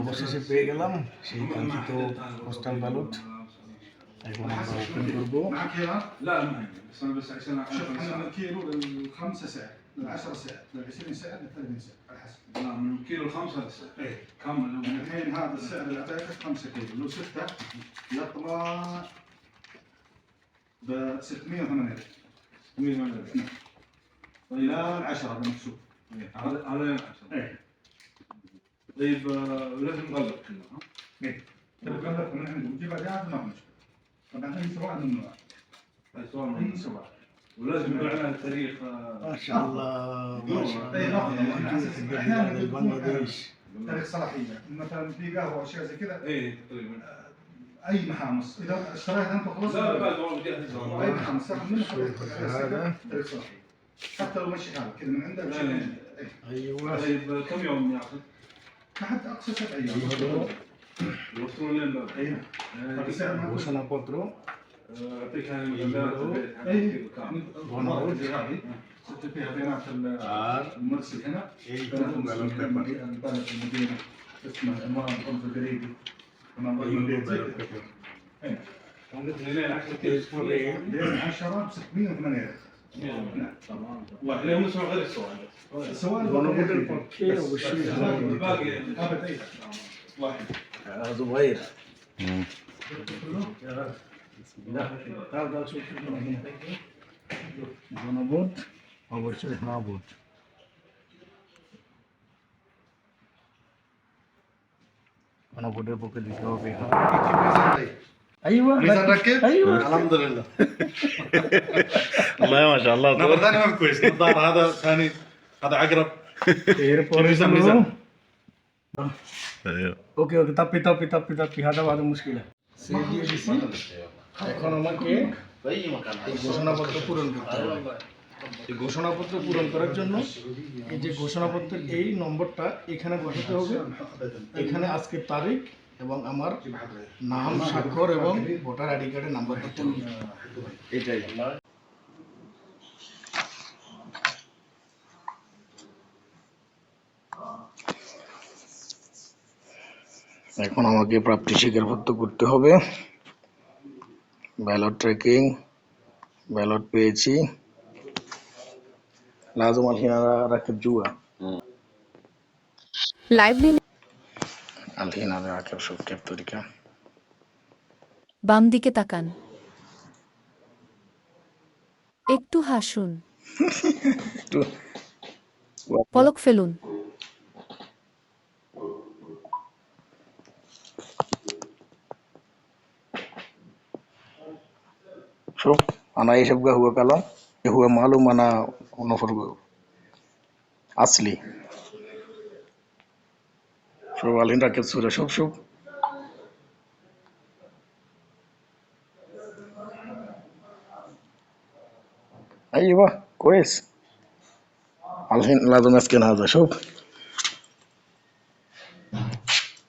অবশেষে পেয়ে গেলাম সেই কাঙ্ক্ষিত পোস্টাল ব্যালট। এখন আমরা ওপেন করবো। لا ما هي بس انا بس عشان شوف احنا من كيلو للخمسه سعر لل10 سعر لل20 سعر لل30 سعر على حسب. لا من كيلو ل5 هذا السعر. ايه كم الحين هذا السعر اللي اعطيتك 5 كيلو لو 6 يطلع ب 608. 608 طيب لا 10 بالمكسور. على 10. ايه طيب لازم نغلق كله ها؟ ايه تغلق من عنده وتجيبها جاهزه ما في مشكله. طبعا اي سؤال ممنوع. اي سؤال اي سؤال ولازم يكون عندنا التاريخ. ما شاء الله ما شاء الله موجود في بلاد بنغلاديش. تاريخ صلاحيه مثلا في قهوه واشياء زي كذا. ايه تقريبا اي محامص اذا اشتريت انت خلاص. لا لا والله جاهز. اي محامص تاخذ منه هذا تاريخ صلاحيه حتى لو مشي حالك كذا من عندك. ايوه. طيب كم يوم ياخذ؟ لحد اقصى 7 ايام. يوصلون لين الباب. اي ঘোষণাপত্র يعطيك هاي المجلات هذه ست فيها بيانات المرسل هنا. بلد المدينه اسمه عنوان الرمز البريدي ونمبر البيت. لين 10 ب 608. نعم تمام. واليوم نسمع غير السؤال. السؤال গণভোটের পক্ষে অবশ্যই باقي ابد اي واحد. زبير গণভোট অবশ্যই হ্যাঁ ভোট। গণভোটের পক্ষে দিতে হবে হ্যাঁ। ايوه ميزان ركب. ايوه الحمد لله. والله ما شاء الله. نظر ثاني ما كويس. نظار هذا ثاني هذا عقرب. এরপরে ميزان. ايوه ওকে ওকে তাপি তাপি তাপি তাপি হাদা বাদ মুশকিল সে দিয়ে দিছি। এখন আমাকে এই ঘোষণাপত্র পূরণ করতে হবে। এই ঘোষণাপত্র পূরণ করার জন্য এই যে ঘোষণাপত্রের এই নম্বরটা এখানে বসাতে হবে। এখানে আজকের তারিখ এবং আমার নাম স্বাক্ষর এবং ভোটার আইডি কার্ডের নাম্বার দিতে হবে। এটাই এখন আমাকে প্রাপ্তি স্বীকারপত্র করতে হবে। ব্যালট ট্র্যাকিং ব্যালট পেয়েছি। লাজম আলহিনারা রাকিব জুয়া লাইভলি আলহিনারা রাকিব সবটেপ তরিকা। বাম দিকে তাকান, একটু হাসুন, একটু পলক ফেলুন। شوف انا ايش ابغى هو كلام هو معلوم انا نفر اصلي. شوف الحين ركز صورة. شوف شوف ايوه كويس. الحين لازم اسكن هذا. شوف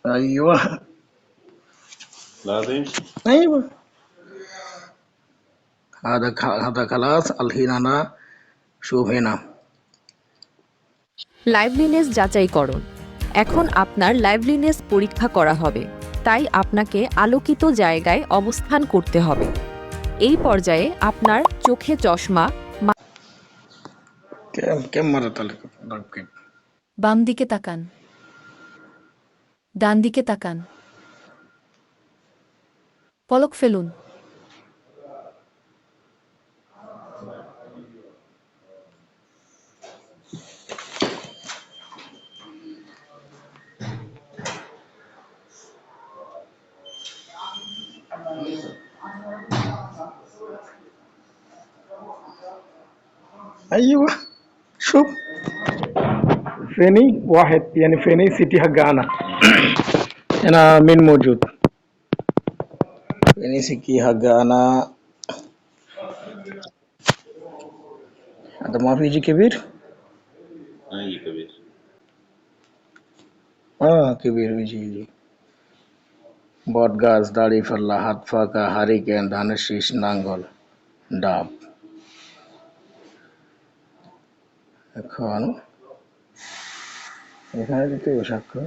ايوه لازم. ايوه هذا خلاص. الحين انا شوف هنا লাইভলিনেস যাচাইকরণ। এখন আপনার লাইভলিনেস পরীক্ষা করা হবে, তাই আপনাকে আলোকিত জায়গায় অবস্থান করতে হবে। এই পর্যায়ে আপনার চোখে চশমা, كم مرة ركب. বাম দিকে তাকান, ডান দিকে তাকান, পলক ফেলুন। ايوه شوف فيني واحد يعني فيني سيتي حقنا هنا مين موجود. فيني سيتي حقنا هذا ما في يجي كبير. اي كبير. كبير يجي বট গাছ, দাড়িপাল্লা, হাত ফাঁকা, হারিকেন, ধানের শীষ, নাঙ্গল, ডাব। এখন এখানে দিতে হবে সাক্ষ্য।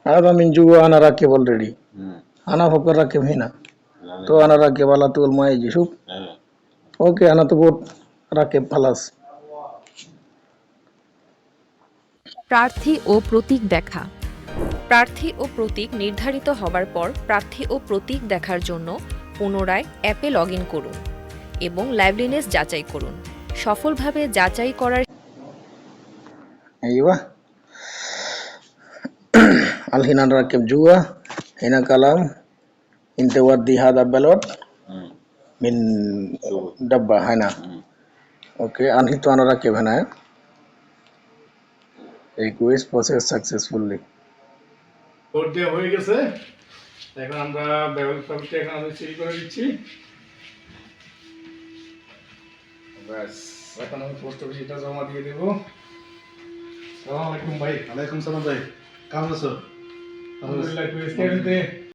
هذا من جوا انا راكب اوريدي مم. انا فكر راكب هنا لا، تو انا راكب على طول ما يجي شوف أيوة. اوكي انا تقول راكب خلاص প্রার্থী ও প্রতীক দেখা। প্রার্থী ও প্রতীক নির্ধারিত হবার পর প্রার্থী ও প্রতীক দেখার জন্য পুনরায় অ্যাপে লগ ইন করুন এবং লাইভলিনেস যাচাই করুন। সফলভাবে যাচাই করার ايوه الحين انا راكب جوا هنا كلام انت ودي هذا بلوت مم. من شوف. دبة هنا مم. اوكي انهي تو انا راكب هنا request process successfully কোড দেওয়া হয়ে গেছে এখন আমরা ব্যবহারটা এখন আমি সিল করে দিচ্ছি ব্যাস এখন আমি পোস্ট অফিসে এটা জমা দিয়ে দেব আসসালামু আলাইকুম ভাই ওয়ালাইকুম সালাম ভাই কেমন আছো আলহামদুলিল্লাহ, একটু স্ক্যান দিতে